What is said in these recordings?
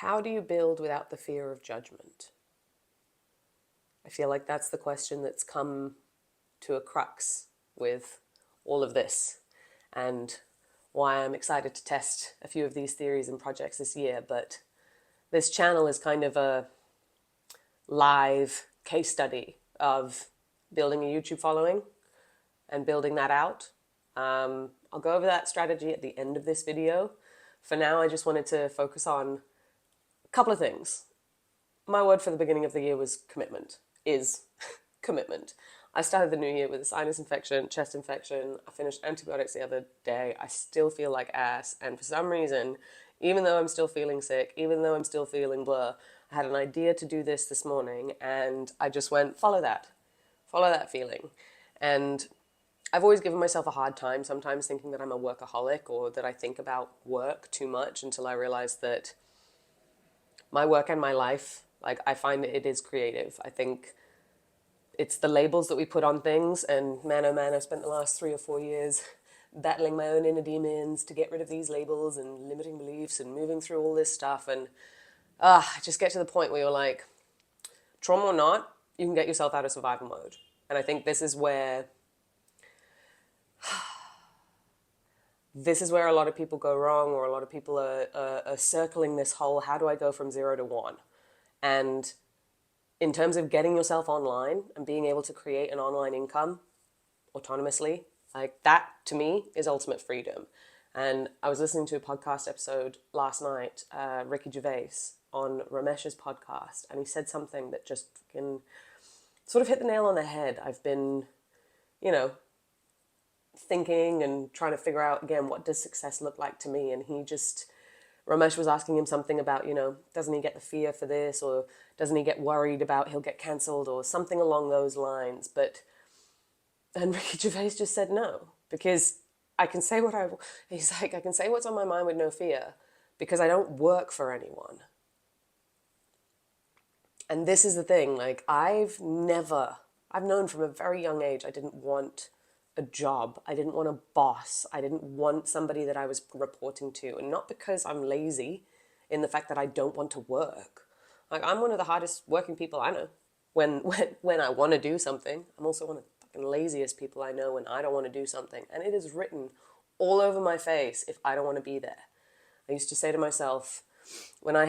How do you build without the fear of judgment? I feel like that's the question that's come to a crux with all of this, and why I'm excited to test a few of these theories and projects this year. But this channel is kind of a live case study of building a YouTube following and building that out. I'll go over that strategy at the end of this video. For now, I just wanted to focus on a couple of things. My word for the beginning of the year was commitment, is commitment. I started the new year with a sinus infection, chest infection. I finished antibiotics the other day. I still feel like ass. And for some reason, even though I'm still feeling sick, even though I'm still feeling blur, I had an idea to do this morning and I just went, follow that feeling. And I've always given myself a hard time, sometimes thinking that I'm a workaholic or that I think about work too much, until I realized that my work and my life, like, I find that it is creative. I think it's the labels that we put on things, and man, oh man, I've spent the last 3 or 4 years battling my own inner demons to get rid of these labels and limiting beliefs and moving through all this stuff. And just get to the point where you're like, trauma or not, you can get yourself out of survival mode. And I think this is where a lot of people go wrong, or a lot of people are circling this whole, how do I go from 0 to 1? And in terms of getting yourself online and being able to create an online income autonomously, like, that to me is ultimate freedom. And I was listening to a podcast episode last night, Ricky Gervais on Ramesh's podcast, and he said something that just fucking sort of hit the nail on the head. I've been, you know, thinking and trying to figure out again, what does success look like to me? And Ramesh was asking him something about, doesn't he get the fear for this, or doesn't he get worried about he'll get cancelled, or something along those lines. And Ricky Gervais just said no, because I can say he's like, I can say what's on my mind with no fear, because I don't work for anyone. And this is the thing, like, I've known from a very young age, I didn't want a job. I didn't want a boss. I didn't want somebody that I was reporting to. And not because I'm lazy in the fact that I don't want to work. Like, I'm one of the hardest working people I know. When I want to do something, I'm also one of the fucking laziest people I know when I don't want to do something. And it is written all over my face if I don't want to be there. I used to say to myself, when I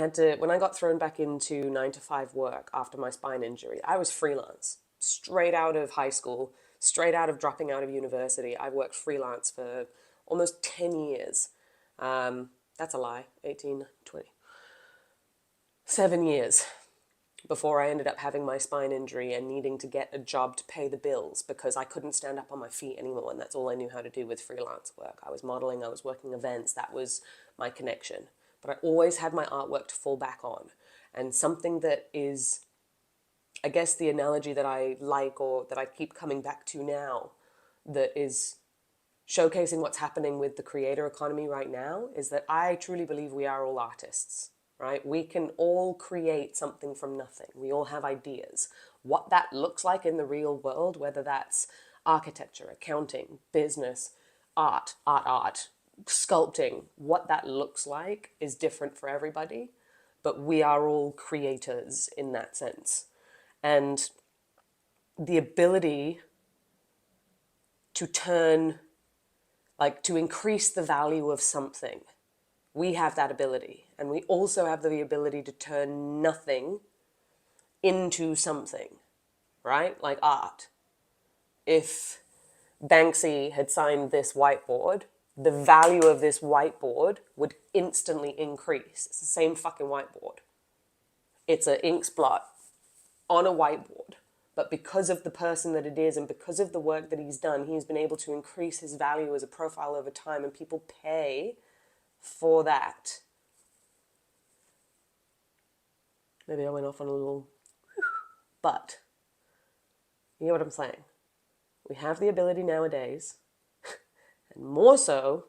got thrown back into 9 to 5 work after my spine injury, I was freelance, straight out of high school, straight out of dropping out of university. I worked freelance for almost 10 years. That's a lie, 18, 20. 7 years before I ended up having my spine injury and needing to get a job to pay the bills because I couldn't stand up on my feet anymore. And that's all I knew how to do with freelance work. I was modeling, I was working events. That was my connection. But I always had my artwork to fall back on. And something that is, I guess, the analogy that I like, or that I keep coming back to now, that is showcasing what's happening with the creator economy right now, is that I truly believe we are all artists, right? We can all create something from nothing. We all have ideas. What that looks like in the real world, whether that's architecture, accounting, business, art, sculpting, what that looks like is different for everybody, but we are all creators in that sense. And the ability to to increase the value of something, we have that ability. And we also have the ability to turn nothing into something, right? Like art. If Banksy had signed this whiteboard, the value of this whiteboard would instantly increase. It's the same fucking whiteboard. It's an ink blot on a whiteboard. But because of the person that it is and because of the work that he's done, he's been able to increase his value as a profile over time, and people pay for that. Maybe I went off on a little, but you know what I'm saying? We have the ability nowadays, and more so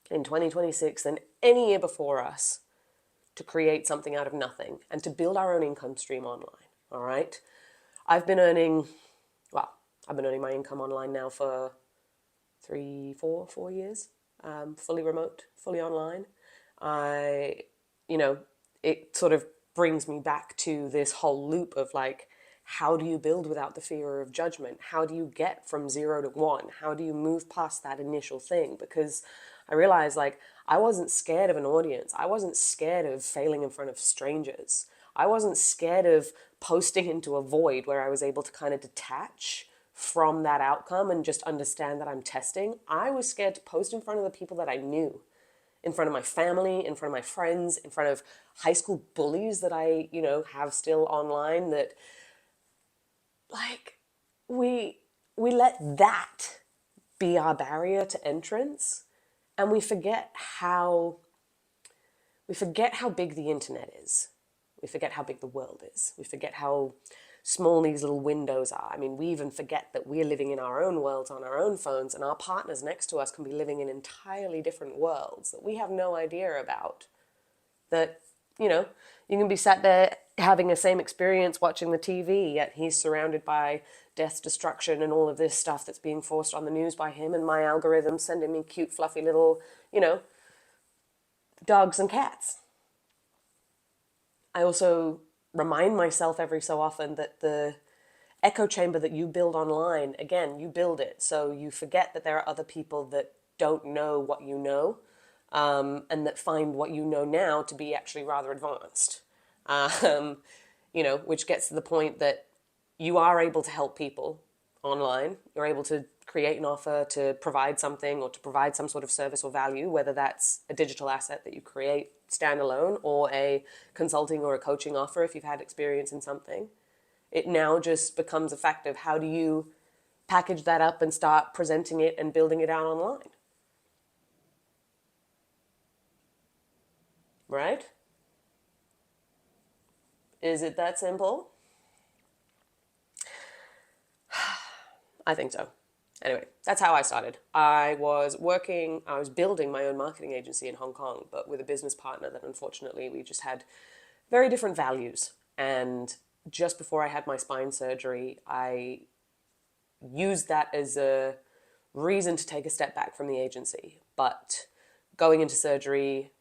in 2026 than any year before us, to create something out of nothing and to build our own income stream online, all right? I've been earning my income online now for 4 years, fully remote, fully online. it sort of brings me back to this whole loop of like, how do you build without the fear of judgment? How do you get from 0 to 1? How do you move past that initial thing? Because I realized, like, I wasn't scared of an audience. I wasn't scared of failing in front of strangers. I wasn't scared of posting into a void where I was able to kind of detach from that outcome and just understand that I'm testing. I was scared to post in front of the people that I knew, in front of my family, in front of my friends, in front of high school bullies that I, have still online, that like we let that be our barrier to entrance, and we forget how big the internet is. We forget how big the world is. We forget how small these little windows are. I mean, we even forget that we're living in our own worlds on our own phones, and our partners next to us can be living in entirely different worlds that we have no idea about. That, you can be sat there having the same experience watching the TV, yet he's surrounded by death, destruction, and all of this stuff that's being forced on the news by him, and my algorithm's sending me cute, fluffy little, dogs and cats. I also remind myself every so often that the echo chamber that you build online, again, you build it. So you forget that there are other people that don't know what you know, and that find what you know now to be actually rather advanced. Um, which gets to the point that you are able to help people online. You're able to create an offer to provide something or to provide some sort of service or value, whether that's a digital asset that you create standalone or a consulting or a coaching offer if you've had experience in something. It now just becomes a fact of how do you package that up and start presenting it and building it out online. Right? Is it that simple? I think so. Anyway, that's how I started. I was building my own marketing agency in Hong Kong, but with a business partner that unfortunately we just had very different values. And just before I had my spine surgery, I used that as a reason to take a step back from the agency. But going into surgery,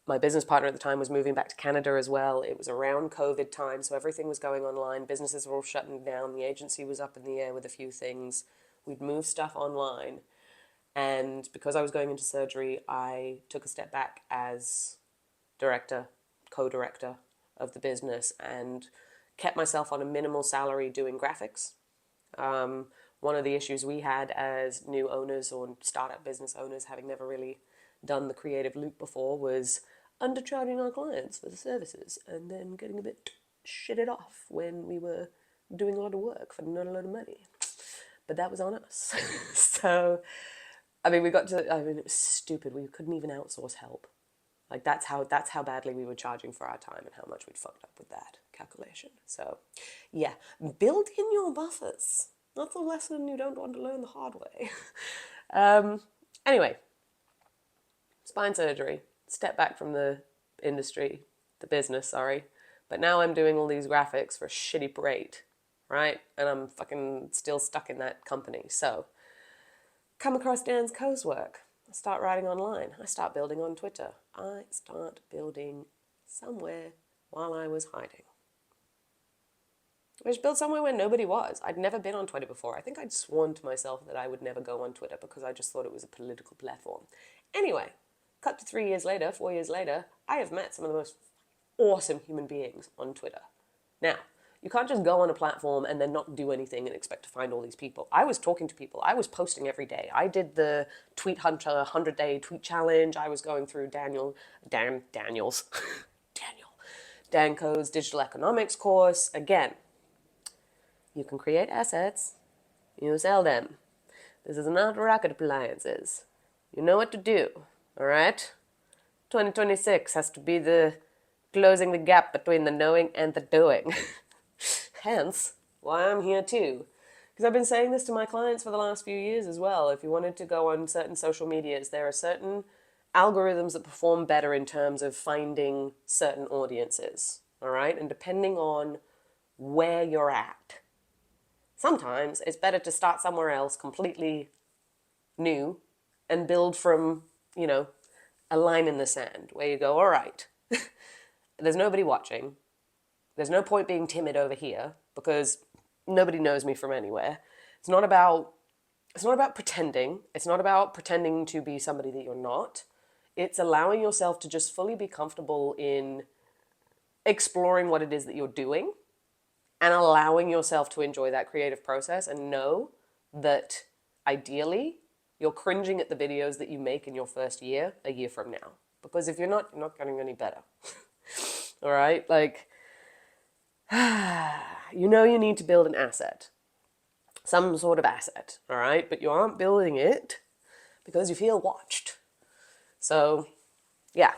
my business partner at the time was moving back to Canada as well. It was around COVID time, so everything was going online. Businesses were all shutting down. The agency was up in the air with a few things. We'd moved stuff online. And because I was going into surgery, I took a step back as director, co-director of the business, and kept myself on a minimal salary doing graphics. One of the issues we had as new owners or startup business owners, having never really done the creative loop before, was undercharging our clients for the services and then getting a bit shitted off when we were doing a lot of work for not a lot of money. But that was on us. So, it was stupid. We couldn't even outsource help. Like that's how badly we were charging for our time and how much we'd fucked up with that calculation. So, yeah, build in your buffers. That's a lesson you don't want to learn the hard way. Anyway, spine surgery. Step back from the business, sorry. But now I'm doing all these graphics for a shitty rate, right? And I'm fucking still stuck in that company. So, come across Dan's coursework. I start writing online. I start building on Twitter. I start building somewhere while I was hiding. I just built somewhere where nobody was. I'd never been on Twitter before. I think I'd sworn to myself that I would never go on Twitter because I just thought it was a political platform. Anyway, cut to 4 years later, I have met some of the most awesome human beings on Twitter. Now, you can't just go on a platform and then not do anything and expect to find all these people. I was talking to people. I was posting every day. I did the Tweet Hunter 100-day tweet challenge. I was going through Dan Co's digital economics course. Again, you can create assets. You sell them. This is not rocket appliances. You know what to do, all right? 2026 has to be the closing the gap between the knowing and the doing. Hence, why I'm here too. Because I've been saying this to my clients for the last few years as well. If you wanted to go on certain social medias, there are certain algorithms that perform better in terms of finding certain audiences, all right? And depending on where you're at, sometimes it's better to start somewhere else completely new and build from, a line in the sand where you go, all right, there's nobody watching. There's no point being timid over here because nobody knows me from anywhere. It's not about pretending. It's not about pretending to be somebody that you're not. It's allowing yourself to just fully be comfortable in exploring what it is that you're doing and allowing yourself to enjoy that creative process and know that ideally you're cringing at the videos that you make in your first year, a year from now. Because if you're not getting any better. All right? Like, you know you need to build an asset. Some sort of asset, all right? But you aren't building it because you feel watched. So, yeah.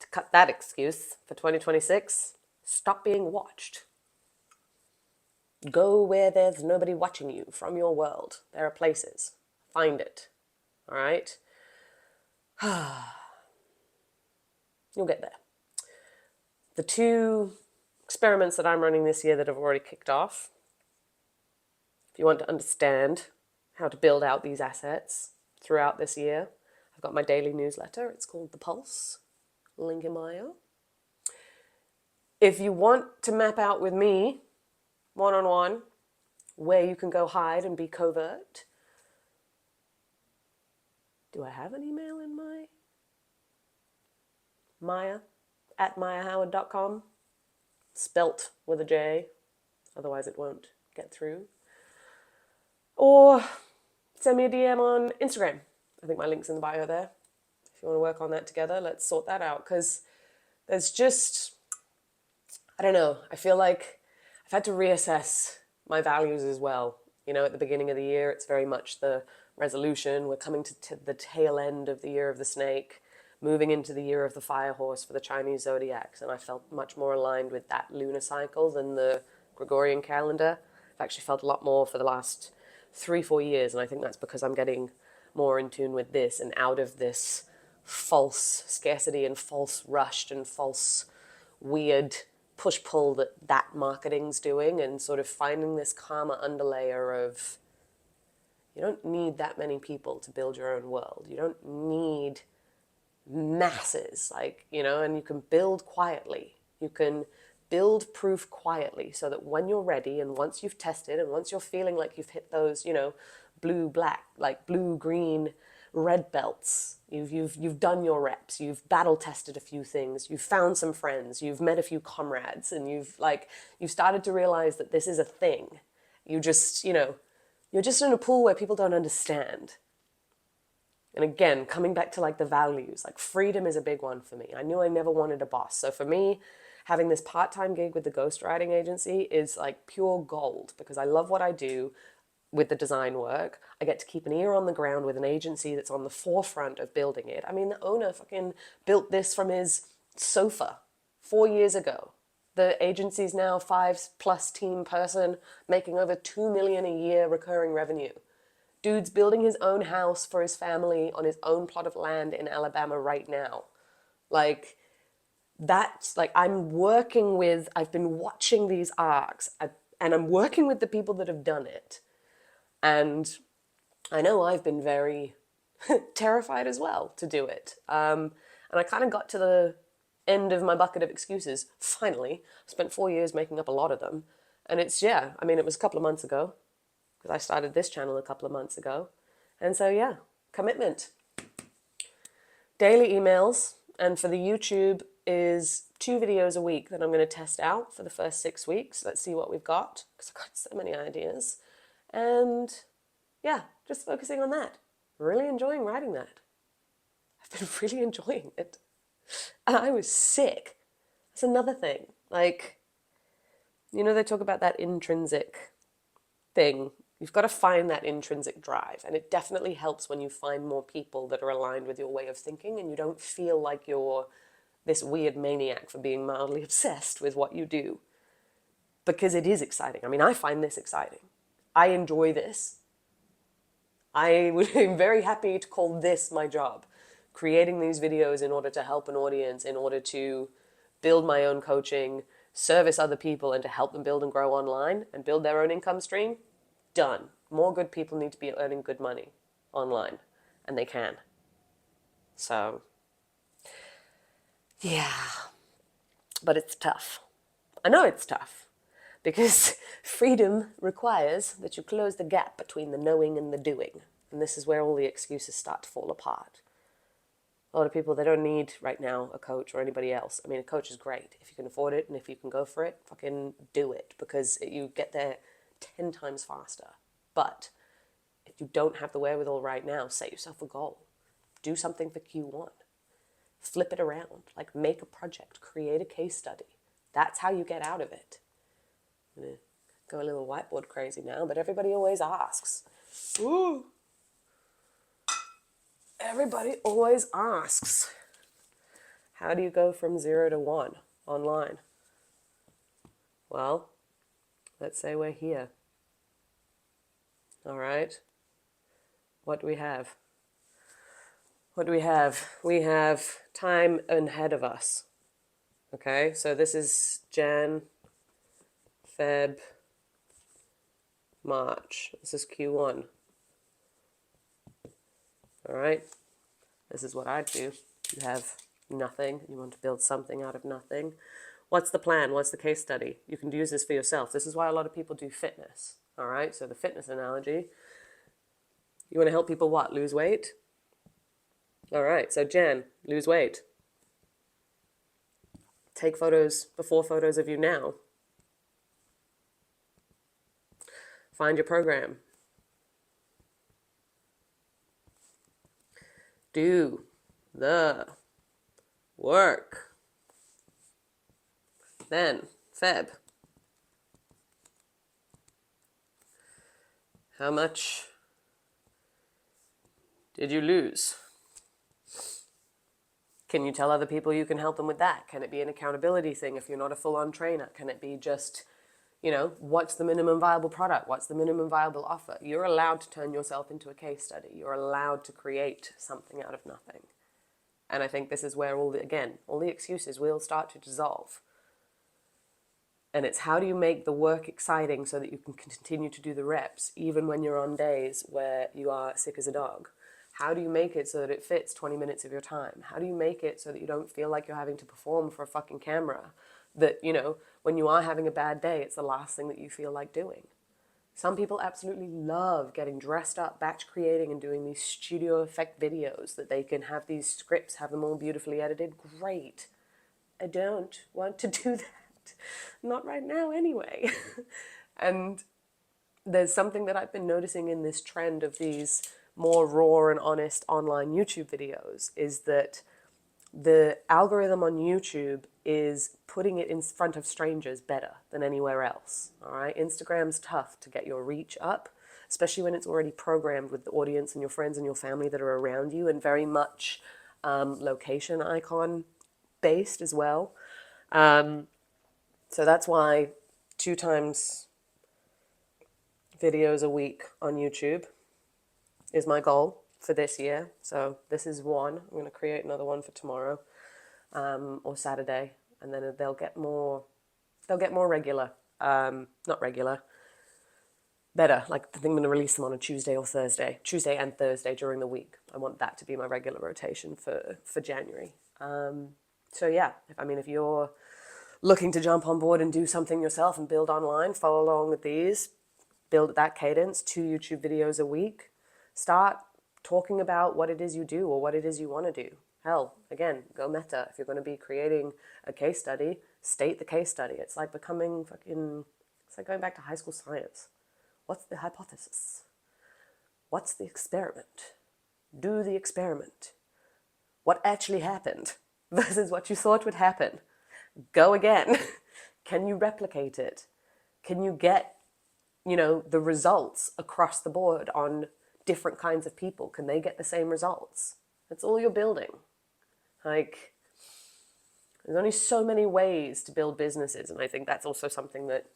To cut that excuse for 2026, stop being watched. Go where there's nobody watching you from your world. There are places. Find it, all right? You'll get there. The 2 experiments that I'm running this year that have already kicked off, if you want to understand how to build out these assets throughout this year, I've got my daily newsletter. It's called The Pulse. Link in bio. If you want to map out with me, one-on-one, where you can go hide and be covert, do I have an email in my Maya at mayahoward.com? Spelt with a J, otherwise it won't get through. Or send me a DM on Instagram. I think my link's in the bio there. If you want to work on that together, let's sort that out. Because there's just, I don't know, I feel like I've had to reassess my values as well. You know, at the beginning of the year, it's very much the resolution. We're coming to the tail end of the year of the snake, moving into the year of the fire horse for the Chinese zodiacs. And I felt much more aligned with that lunar cycle than the Gregorian calendar. I've actually felt a lot more for the last 3-4 years. And I think that's because I'm getting more in tune with this and out of this false scarcity and false rushed and false weird push-pull that marketing's doing, and sort of finding this calmer underlayer of you don't need that many people to build your own world. You don't need masses, like, you know, and you can build quietly. You can build proof quietly so that when you're ready and once you've tested and once you're feeling like you've hit those, you know, blue, black, like blue, green, red belts, you've done your reps, you've battle tested a few things, you've found some friends, you've met a few comrades, and you've started to realize that this is a thing. You just, you know, you're just in a pool where people don't understand. And again, coming back to like the values, like freedom is a big one for me. I knew I never wanted a boss. So for me, having this part-time gig with the ghostwriting agency is like pure gold because I love what I do with the design work. I get to keep an ear on the ground with an agency that's on the forefront of building it. I mean, the owner fucking built this from his sofa 4 years ago. The agency's now 5+ team person, making over $2 million a year recurring revenue. Dude's building his own house for his family on his own plot of land in Alabama right now. Like, that's like, I've been watching these arcs, and I'm working with the people that have done it. And I know I've been very terrified as well to do it. And I kind of got to the end of my bucket of excuses, finally. I spent 4 years making up a lot of them. And it's, yeah, I mean, it was a couple of months ago, because I started this channel a couple of months ago. And so, yeah, commitment. Daily emails, and for the YouTube is 2 videos a week that I'm going to test out for the first 6 weeks. Let's see what we've got, because I've got so many ideas. And yeah, just focusing on that. Really enjoying writing that. I've been really enjoying it. And I was sick. That's another thing. Like, you know, they talk about that intrinsic thing. You've got to find that intrinsic drive. And it definitely helps when you find more people that are aligned with your way of thinking and you don't feel like you're this weird maniac for being mildly obsessed with what you do. Because it is exciting. I mean, I find this exciting. I enjoy this. I would be very happy to call this my job. Creating these videos in order to help an audience, in order to build my own coaching, service other people, and to help them build and grow online and build their own income stream. Done. More good people need to be earning good money online. And they can. So, Yeah, but it's tough. I know it's tough because freedom requires that you close the gap between the knowing and the doing. And this is where all the excuses start to fall apart. A lot of people, they don't need right now a coach or anybody else. I mean, a coach is great. If you can afford it and if you can go for it, fucking do it, because you get there 10 times faster. But if you don't have the wherewithal right now, set yourself a goal. Do something for Q1. Flip it around. Like, make a project, create a case study. That's how you get out of it. I'm going to go a little whiteboard crazy now, but everybody always asks. Ooh. Everybody always asks, how do you go from 0 to 1 online? Well, let's say we're here. All right. What do we have? What do we have? We have time ahead of us. Okay, so this is Jan, Feb, March. This is Q1. All right. This is what I'd do. You have nothing. You want to build something out of nothing. What's the plan? What's the case study? You can use this for yourself. This is why a lot of people do fitness. All right. So the fitness analogy. You want to help people what? Lose weight? All right. So Jan, lose weight. Take photos, before photos of you now. Find your program. Do the work. Then, Feb. How much did you lose? Can you tell other people you can help them with that? Can it be an accountability thing if you're not a full-on trainer? Can it be just, what's the minimum viable product? What's the minimum viable offer? You're allowed to turn yourself into a case study. You're allowed to create something out of nothing. And I think this is where all the excuses will start to dissolve. And it's how do you make the work exciting so that you can continue to do the reps, even when you're on days where you are sick as a dog? How do you make it so that it fits 20 minutes of your time? How do you make it so that you don't feel like you're having to perform for a fucking camera? That, when you are having a bad day, it's the last thing that you feel like doing. Some people absolutely love getting dressed up, batch creating and doing these studio effect videos that they can have these scripts, have them all beautifully edited. Great. I don't want to do that. Not right now anyway. And there's something that I've been noticing in this trend of these more raw and honest online YouTube videos is that the algorithm on YouTube is putting it in front of strangers better than anywhere else. All right, Instagram's tough to get your reach up, especially when it's already programmed with the audience and your friends and your family that are around you, and very much location icon based as well. So that's why 2 times videos a week on YouTube is my goal for this year. So this is one. I'm going to create another one for tomorrow or Saturday, and then they'll get more regular. Not regular, better. Like, I think I'm going to release them on a Tuesday and Thursday during the week. I want that to be my regular rotation for January. So yeah, if you're looking to jump on board and do something yourself and build online, follow along with these, build at that cadence, 2 YouTube videos a week. Start talking about what it is you do or what it is you want to do. Hell, again, go meta. If you're going to be creating a case study, state the case study. It's like it's like going back to high school science. What's the hypothesis? What's the experiment? Do the experiment. What actually happened versus what you thought would happen. Go again. Can you replicate it? Can you get, the results across the board on different kinds of people? Can they get the same results? That's all you're building. Like, there's only so many ways to build businesses, and I think that's also something that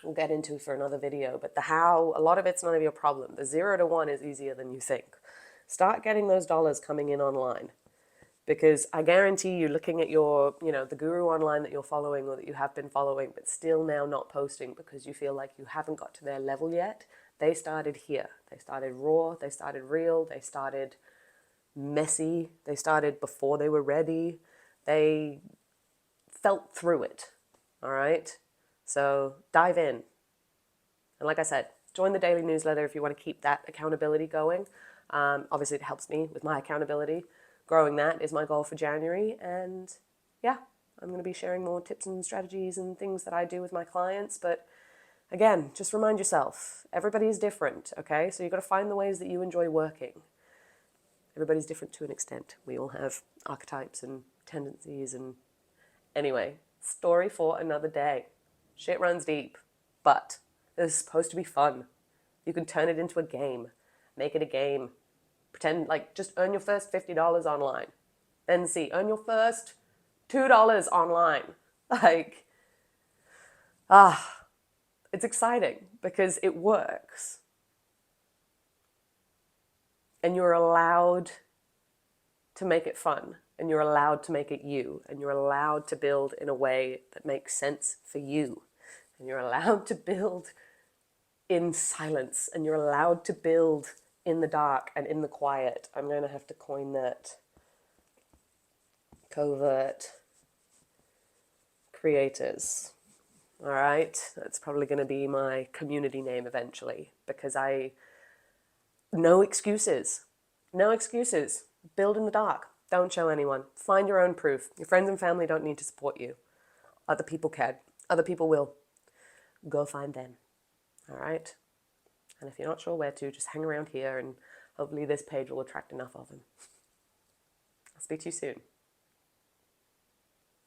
we'll get into for another video. But the how, a lot of it's none of your problem. The 0 to 1 is easier than you think. Start getting those dollars coming in online. Because I guarantee you, looking at your, the guru online that you're following or that you have been following, but still now not posting because you feel like you haven't got to their level yet, they started here. They started raw, they started real, they started messy, they started before they were ready. They felt through it, all right? So dive in. And like I said, join the daily newsletter if you want to keep that accountability going. Obviously, it helps me with my accountability. Growing that is my goal for January. And yeah, I'm going to be sharing more tips and strategies and things that I do with my clients. But again, just remind yourself, everybody is different, okay? So you've got to find the ways that you enjoy working. Everybody's different to an extent. We all have archetypes and tendencies. And anyway, story for another day. Shit runs deep, but this is supposed to be fun. You can turn it into a game. Make it a game. Pretend like just earn your first $50 online. Then see, earn your first $2 online. Like, it's exciting because it works. And you're allowed to make it fun. And you're allowed to make it you. And you're allowed to build in a way that makes sense for you. And you're allowed to build in silence. And you're allowed to build in the dark and in the quiet. I'm going to have to coin that. Covert Creators. All right, that's probably going to be my community name eventually, because no excuses. No excuses. Build in the dark. Don't show anyone. Find your own proof. Your friends and family don't need to support you. Other people can. Other people will. Go find them. All right? And if you're not sure where to, just hang around here and hopefully this page will attract enough of them. I'll speak to you soon.